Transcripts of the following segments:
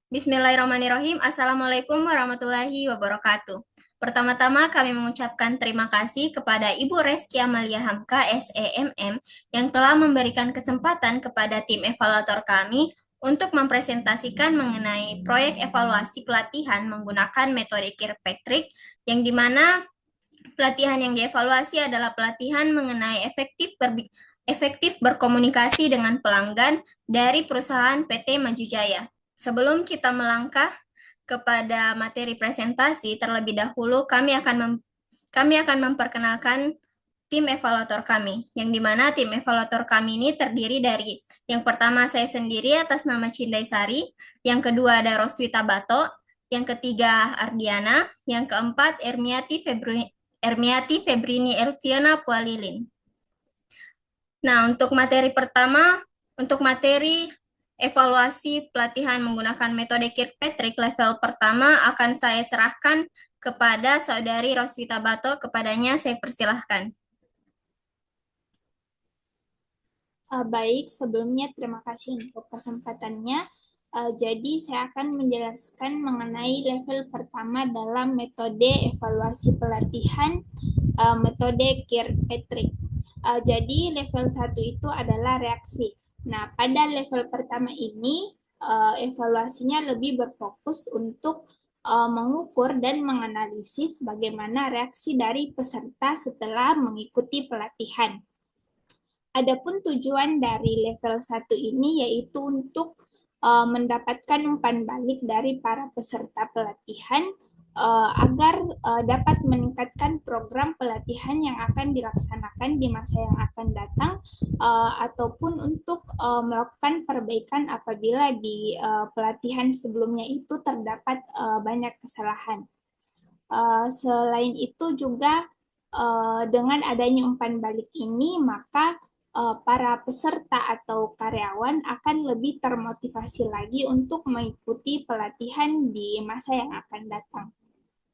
Bismillahirrahmanirrahim. Assalamualaikum warahmatullahi wabarakatuh. Pertama-tama kami mengucapkan terima kasih kepada Ibu Reski Amalia Hamka, SEMM, yang telah memberikan kesempatan kepada tim evaluator kami untuk mempresentasikan mengenai proyek evaluasi pelatihan menggunakan metode Kirkpatrick, yang dimana pelatihan yang dievaluasi adalah pelatihan mengenai efektif berkomunikasi dengan pelanggan dari perusahaan PT Maju Jaya. Sebelum kita melangkah kepada materi presentasi, terlebih dahulu kami akan memperkenalkan tim evaluator kami, yang dimana tim evaluator kami ini terdiri dari yang pertama saya sendiri atas nama Cindai Sari, yang kedua ada Roswita Bato, yang ketiga Ardiana, yang keempat Ermiati Febrini Elviana Pualilin. Nah, untuk materi evaluasi pelatihan menggunakan metode Kirkpatrick level pertama akan saya serahkan kepada Saudari Roswita Bato. Kepadanya saya persilahkan. Baik, sebelumnya terima kasih untuk kesempatannya. Jadi saya akan menjelaskan mengenai level pertama dalam metode evaluasi pelatihan, metode Kirkpatrick. Jadi level 1 itu adalah reaksi. Nah, pada level pertama ini evaluasinya lebih berfokus untuk mengukur dan menganalisis bagaimana reaksi dari peserta setelah mengikuti pelatihan. Adapun tujuan dari level 1 ini yaitu untuk mendapatkan umpan balik dari para peserta pelatihan agar dapat meningkatkan program pelatihan yang akan dilaksanakan di masa yang akan datang ataupun untuk melakukan perbaikan apabila di pelatihan sebelumnya itu terdapat banyak kesalahan. Selain itu juga dengan adanya umpan balik ini maka para peserta atau karyawan akan lebih termotivasi lagi untuk mengikuti pelatihan di masa yang akan datang.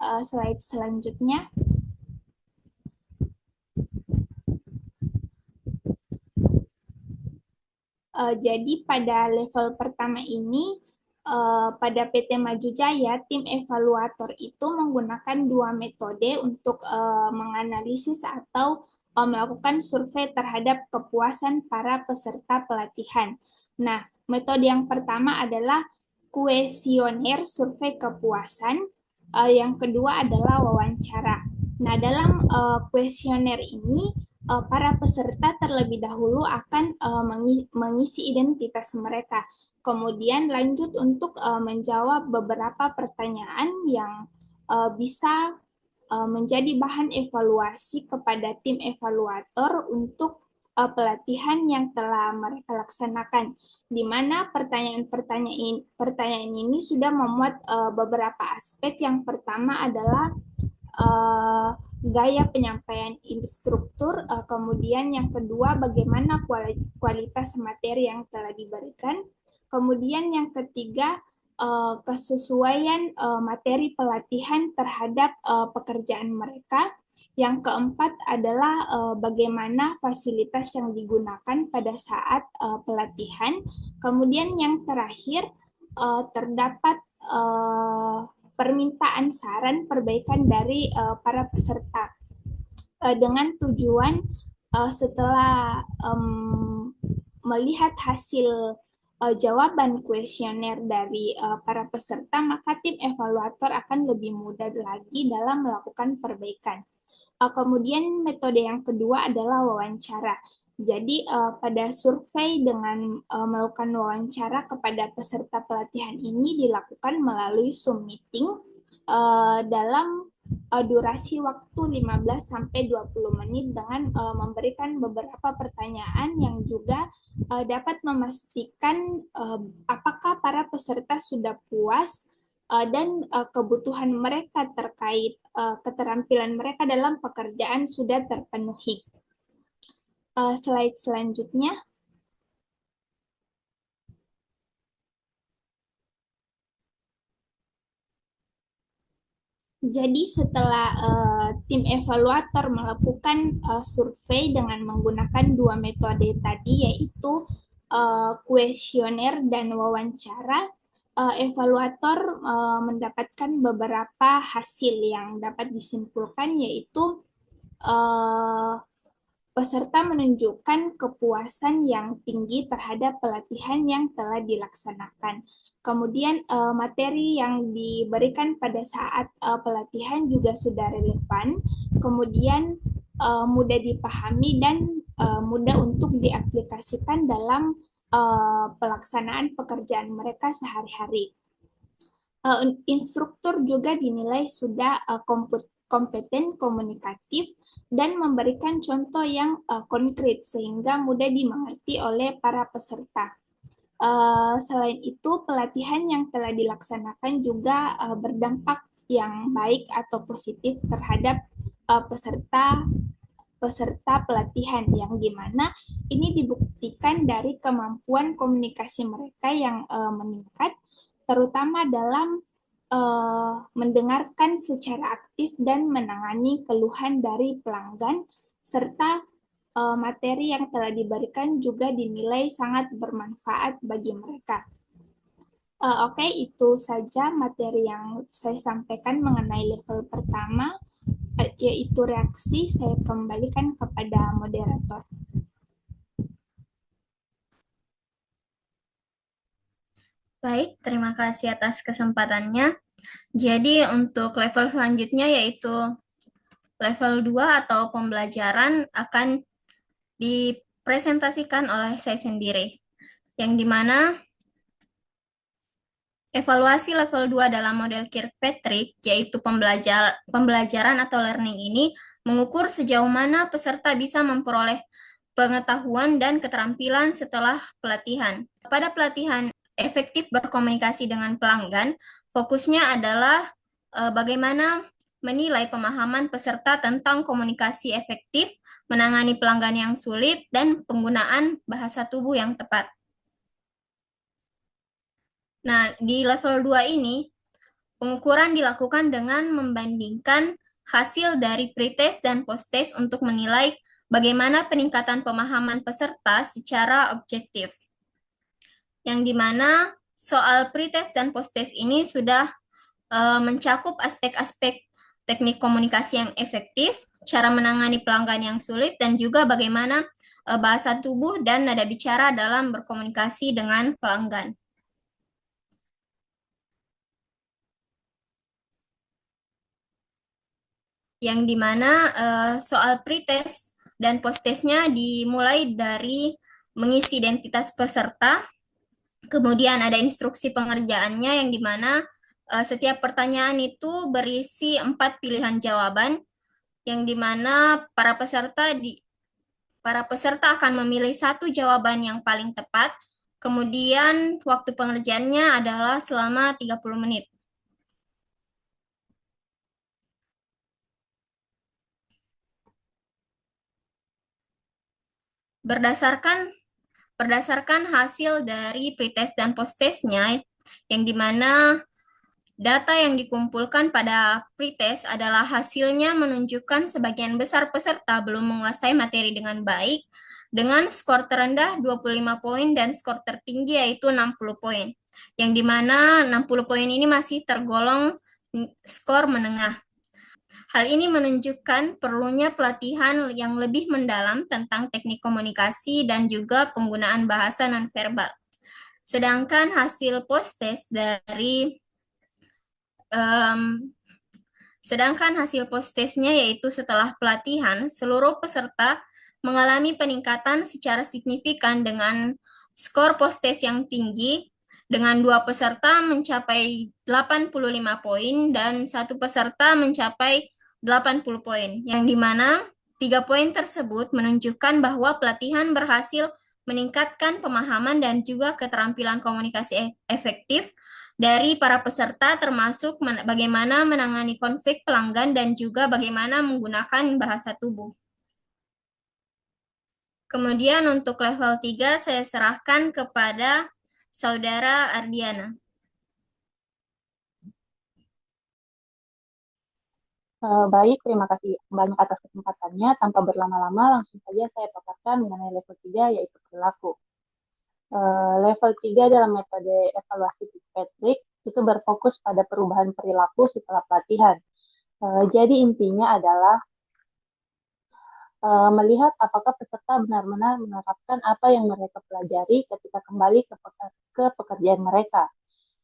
Slide selanjutnya. Jadi pada level pertama ini, pada PT Maju Jaya, tim evaluator itu menggunakan dua metode untuk menganalisis atau melakukan survei terhadap kepuasan para peserta pelatihan. Nah, metode yang pertama adalah kuesioner survei kepuasan, yang kedua adalah wawancara. Nah, dalam kuesioner ini para peserta terlebih dahulu akan mengisi identitas mereka. Kemudian lanjut untuk menjawab beberapa pertanyaan yang bisa menjadi bahan evaluasi kepada tim evaluator untuk pelatihan yang telah mereka laksanakan, di mana pertanyaan ini sudah memuat beberapa aspek. Yang pertama adalah gaya penyampaian instruktur, kemudian yang kedua bagaimana kualitas materi yang telah diberikan, kemudian yang ketiga kesesuaian materi pelatihan terhadap pekerjaan mereka. Yang keempat adalah bagaimana fasilitas yang digunakan pada saat pelatihan. Kemudian yang terakhir terdapat permintaan saran perbaikan dari para peserta dengan tujuan setelah melihat hasil jawaban kuesioner dari para peserta, maka tim evaluator akan lebih mudah lagi dalam melakukan perbaikan. Kemudian metode yang kedua adalah wawancara. Jadi pada survei dengan melakukan wawancara kepada peserta pelatihan ini dilakukan melalui Zoom meeting dalam durasi waktu 15-20 menit dengan memberikan beberapa pertanyaan yang juga dapat memastikan apakah para peserta sudah puas dan kebutuhan mereka terkait keterampilan mereka dalam pekerjaan sudah terpenuhi. Slide selanjutnya. Jadi setelah tim evaluator melakukan survei dengan menggunakan dua metode tadi, yaitu kuesioner dan wawancara, evaluator mendapatkan beberapa hasil yang dapat disimpulkan, yaitu eh, peserta menunjukkan kepuasan yang tinggi terhadap pelatihan yang telah dilaksanakan. Kemudian materi yang diberikan pada saat pelatihan juga sudah relevan, kemudian mudah dipahami dan mudah untuk diaplikasikan dalam pelaksanaan pekerjaan mereka sehari-hari. Instruktur juga dinilai sudah kompeten komunikatif dan memberikan contoh yang konkret sehingga mudah dimengerti oleh para peserta. Selain itu, pelatihan yang telah dilaksanakan juga berdampak yang baik atau positif terhadap peserta peserta pelatihan, yang dimana ini dibuktikan dari kemampuan komunikasi mereka yang meningkat, terutama dalam mendengarkan secara aktif dan menangani keluhan dari pelanggan, serta materi yang telah diberikan juga dinilai sangat bermanfaat bagi mereka. Oke, itu saja materi yang saya sampaikan mengenai level pertama, yaitu reaksi. Saya kembalikan kepada moderator. Baik, terima kasih atas kesempatannya. Jadi untuk level selanjutnya yaitu level 2 atau pembelajaran akan dipresentasikan oleh saya sendiri, yang dimana evaluasi level 2 dalam model Kirkpatrick, yaitu pembelajaran atau learning ini, mengukur sejauh mana peserta bisa memperoleh pengetahuan dan keterampilan setelah pelatihan. Pada pelatihan efektif berkomunikasi dengan pelanggan, fokusnya adalah bagaimana menilai pemahaman peserta tentang komunikasi efektif, menangani pelanggan yang sulit, dan penggunaan bahasa tubuh yang tepat. Nah, di level 2 ini, pengukuran dilakukan dengan membandingkan hasil dari pretest dan posttest untuk menilai bagaimana peningkatan pemahaman peserta secara objektif. Yang dimana soal pretest dan posttest ini sudah mencakup aspek-aspek teknik komunikasi yang efektif, cara menangani pelanggan yang sulit, dan juga bagaimana bahasa tubuh dan nada bicara dalam berkomunikasi dengan pelanggan. Yang dimana soal pretest dan posttestnya dimulai dari mengisi identitas peserta, kemudian ada instruksi pengerjaannya yang dimana setiap pertanyaan itu berisi 4 pilihan jawaban, yang dimana para peserta akan memilih satu jawaban yang paling tepat, kemudian waktu pengerjaannya adalah selama 30 menit. Berdasarkan hasil dari pretest dan posttestnya, yang dimana data yang dikumpulkan pada pretest adalah hasilnya menunjukkan sebagian besar peserta belum menguasai materi dengan baik, dengan skor terendah 25 poin dan skor tertinggi yaitu 60 poin. Yang dimana 60 poin ini masih tergolong skor menengah. Hal ini menunjukkan perlunya pelatihan yang lebih mendalam tentang teknik komunikasi dan juga penggunaan bahasa nonverbal. Sedangkan hasil post-test post-testnya yaitu setelah pelatihan, seluruh peserta mengalami peningkatan secara signifikan dengan skor post-test yang tinggi, dengan 2 peserta mencapai 85 poin dan 1 peserta mencapai 80 poin, yang dimana 3 poin tersebut menunjukkan bahwa pelatihan berhasil meningkatkan pemahaman dan juga keterampilan komunikasi efektif dari para peserta, termasuk bagaimana menangani konflik pelanggan dan juga bagaimana menggunakan bahasa tubuh. Kemudian untuk level 3 saya serahkan kepada Saudara Ardiana. Baik, terima kasih banyak atas kesempatannya. Tanpa berlama-lama, langsung saja saya paparkan mengenai level 3, yaitu perilaku. Level 3 dalam metode evaluasi Fitzpatrick itu berfokus pada perubahan perilaku setelah pelatihan. Jadi intinya adalah melihat apakah peserta benar-benar menerapkan apa yang mereka pelajari ketika kembali ke pekerjaan mereka.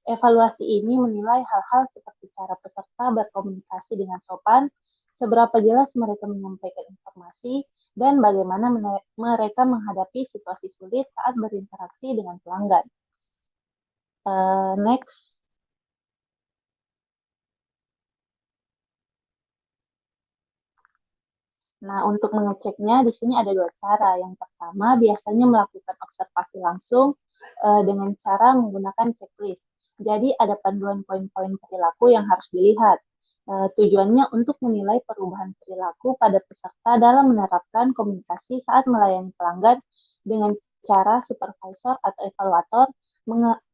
Evaluasi ini menilai hal-hal seperti cara peserta berkomunikasi dengan sopan, seberapa jelas mereka menyampaikan informasi, dan bagaimana mereka menghadapi situasi sulit saat berinteraksi dengan pelanggan. Next. Nah, untuk mengeceknya di sini ada dua cara. Yang pertama, biasanya melakukan observasi langsung dengan cara menggunakan checklist. Jadi, ada panduan poin-poin perilaku yang harus dilihat. Tujuannya untuk menilai perubahan perilaku pada peserta dalam menerapkan komunikasi saat melayani pelanggan dengan cara supervisor atau evaluator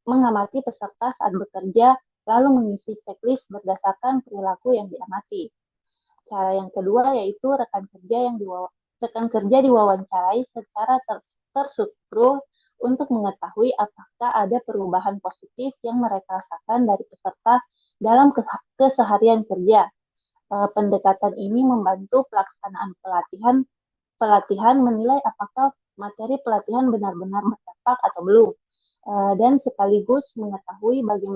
mengamati peserta saat bekerja, lalu mengisi checklist berdasarkan perilaku yang diamati. Cara yang kedua yaitu rekan kerja diwawancarai secara terstruktur untuk mengetahui apakah ada perubahan positif yang mereka rasakan dari peserta dalam keseharian kerja. Pendekatan ini membantu pelaksanaan pelatihan menilai apakah materi pelatihan benar-benar berdampak atau belum, dan sekaligus mengetahui bagian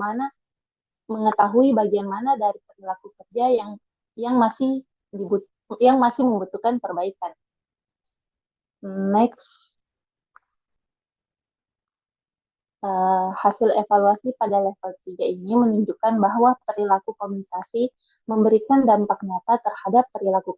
mana dari perilaku kerja yang masih membutuhkan perbaikan. Next, hasil evaluasi pada level 3 ini menunjukkan bahwa perilaku komunikasi memberikan dampak nyata terhadap perilaku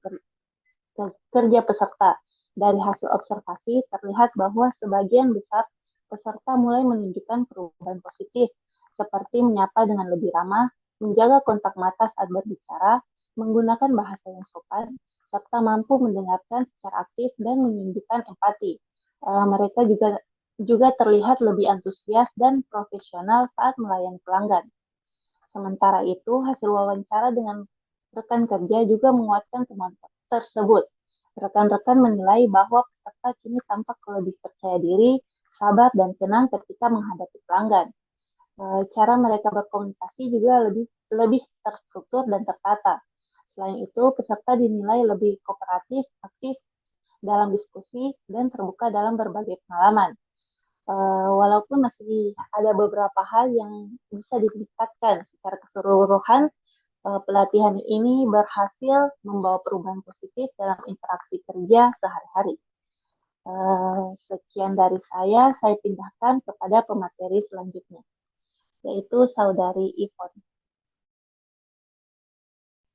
kerja peserta. Dari hasil observasi terlihat bahwa sebagian besar peserta mulai menunjukkan perubahan positif, seperti menyapa dengan lebih ramah, menjaga kontak mata saat berbicara, menggunakan bahasa yang sopan, serta mampu mendengarkan secara aktif dan menunjukkan empati. Mereka juga terlihat lebih antusias dan profesional saat melayani pelanggan. Sementara itu, hasil wawancara dengan rekan kerja juga menguatkan temuan tersebut. Rekan-rekan menilai bahwa peserta kini tampak lebih percaya diri, sabar, dan tenang ketika menghadapi pelanggan. Cara mereka berkomunikasi juga lebih terstruktur dan tertata. Selain itu, peserta dinilai lebih kooperatif, aktif dalam diskusi, dan terbuka dalam berbagai pengalaman. Walaupun masih ada beberapa hal yang bisa ditingkatkan secara keseluruhan, pelatihan ini berhasil membawa perubahan positif dalam interaksi kerja sehari-hari. Sekian dari saya pindahkan kepada pemateri selanjutnya, yaitu Saudari Ivon.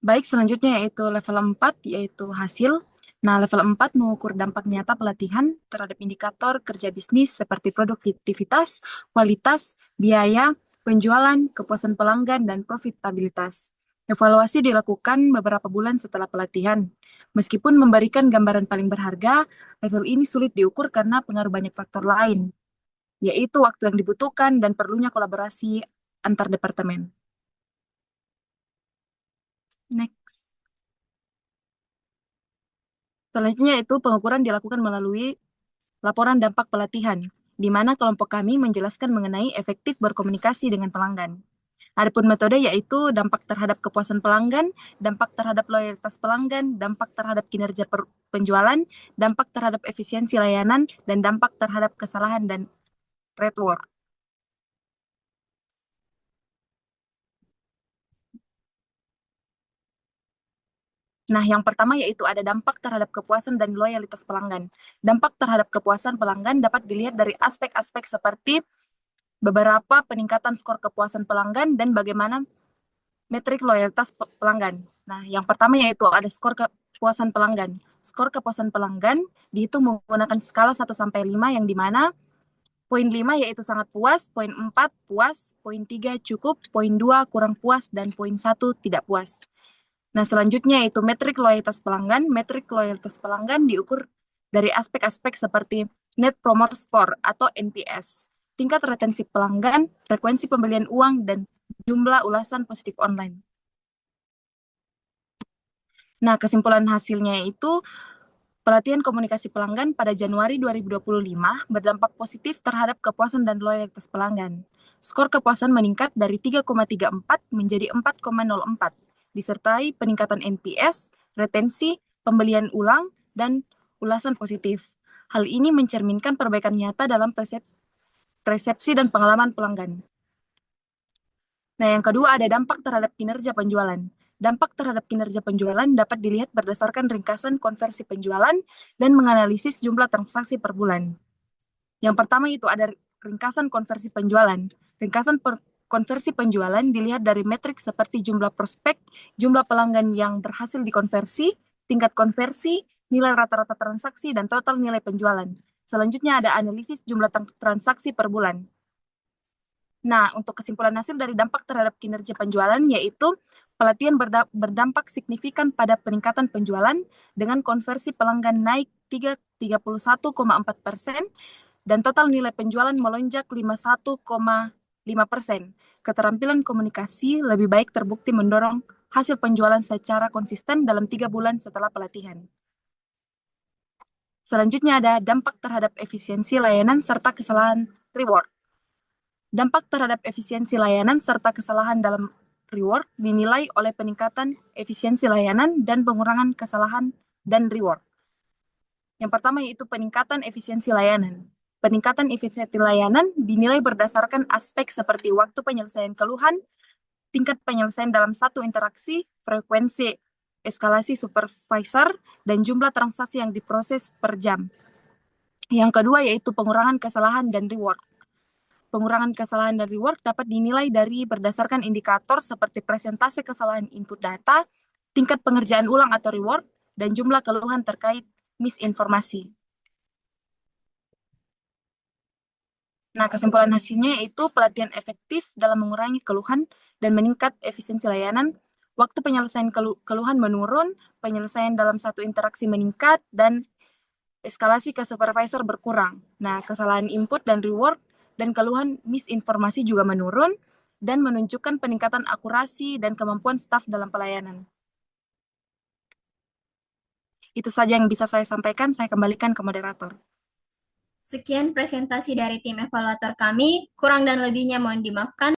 Baik, selanjutnya yaitu level 4, yaitu hasil. Nah, level 4 mengukur dampak nyata pelatihan terhadap indikator kerja bisnis seperti produktivitas, kualitas, biaya, penjualan, kepuasan pelanggan, dan profitabilitas. Evaluasi dilakukan beberapa bulan setelah pelatihan. Meskipun memberikan gambaran paling berharga, level ini sulit diukur karena pengaruh banyak faktor lain, yaitu waktu yang dibutuhkan dan perlunya kolaborasi antar departemen. Next. Selanjutnya itu pengukuran dilakukan melalui laporan dampak pelatihan, di mana kelompok kami menjelaskan mengenai efektif berkomunikasi dengan pelanggan. Adapun metode yaitu dampak terhadap kepuasan pelanggan, dampak terhadap loyalitas pelanggan, dampak terhadap kinerja penjualan, dampak terhadap efisiensi layanan, dan dampak terhadap kesalahan dan rate work. Nah, yang pertama yaitu ada dampak terhadap kepuasan dan loyalitas pelanggan. Dampak terhadap kepuasan pelanggan dapat dilihat dari aspek-aspek seperti beberapa peningkatan skor kepuasan pelanggan dan bagaimana metrik loyalitas pelanggan. Nah, yang pertama yaitu ada skor kepuasan pelanggan. Skor kepuasan pelanggan dihitung menggunakan skala 1-5 yang dimana poin 5 yaitu sangat puas, poin 4 puas, poin 3 cukup, poin 2 kurang puas, dan poin 1 tidak puas. Nah, selanjutnya yaitu metrik loyalitas pelanggan. Metrik loyalitas pelanggan diukur dari aspek-aspek seperti Net Promoter Score atau NPS, tingkat retensi pelanggan, frekuensi pembelian uang, dan jumlah ulasan positif online. Nah, kesimpulan hasilnya itu Pelatihan komunikasi pelanggan pada Januari 2025 berdampak positif terhadap kepuasan dan loyalitas pelanggan. Skor kepuasan meningkat dari 3,34 menjadi 4,04, disertai peningkatan NPS, retensi, pembelian ulang, dan ulasan positif. Hal ini mencerminkan perbaikan nyata dalam persepsi dan pengalaman pelanggan. Nah, yang kedua ada dampak terhadap kinerja penjualan. Dampak terhadap kinerja penjualan dapat dilihat berdasarkan ringkasan konversi penjualan dan menganalisis jumlah transaksi per bulan. Yang pertama itu ada ringkasan konversi penjualan. Ringkasan konversi penjualan dilihat dari metrik seperti jumlah prospek, jumlah pelanggan yang berhasil dikonversi, tingkat konversi, nilai rata-rata transaksi, dan total nilai penjualan. Selanjutnya ada analisis jumlah transaksi per bulan. Nah, untuk kesimpulan hasil dari dampak terhadap kinerja penjualan yaitu pelatihan berdampak signifikan pada peningkatan penjualan dengan konversi pelanggan naik 31,4% dan total nilai penjualan melonjak 51,5%. Keterampilan komunikasi lebih baik terbukti mendorong hasil penjualan secara konsisten dalam 3 bulan setelah pelatihan. Selanjutnya ada dampak terhadap efisiensi layanan serta kesalahan reward. Dampak terhadap efisiensi layanan serta kesalahan dalam reward dinilai oleh peningkatan efisiensi layanan dan pengurangan kesalahan dan reward. Yang pertama yaitu peningkatan efisiensi layanan. Peningkatan efisiensi layanan dinilai berdasarkan aspek seperti waktu penyelesaian keluhan, tingkat penyelesaian dalam satu interaksi, frekuensi eskalasi supervisor, dan jumlah transaksi yang diproses per jam. Yang kedua yaitu pengurangan kesalahan dan reward. Pengurangan kesalahan dan reward dapat dinilai dari berdasarkan indikator seperti presentase kesalahan input data, tingkat pengerjaan ulang atau reward, dan jumlah keluhan terkait misinformasi. Nah, kesimpulan hasilnya yaitu pelatihan efektif dalam mengurangi keluhan dan meningkat efisiensi layanan, waktu penyelesaian keluhan menurun, penyelesaian dalam satu interaksi meningkat, dan eskalasi ke supervisor berkurang. Nah, kesalahan input dan reward dan keluhan misinformasi juga menurun dan menunjukkan peningkatan akurasi dan kemampuan staf dalam pelayanan. Itu saja yang bisa saya sampaikan, saya kembalikan ke moderator. Sekian presentasi dari tim evaluator kami, kurang dan lebihnya mohon dimaafkan.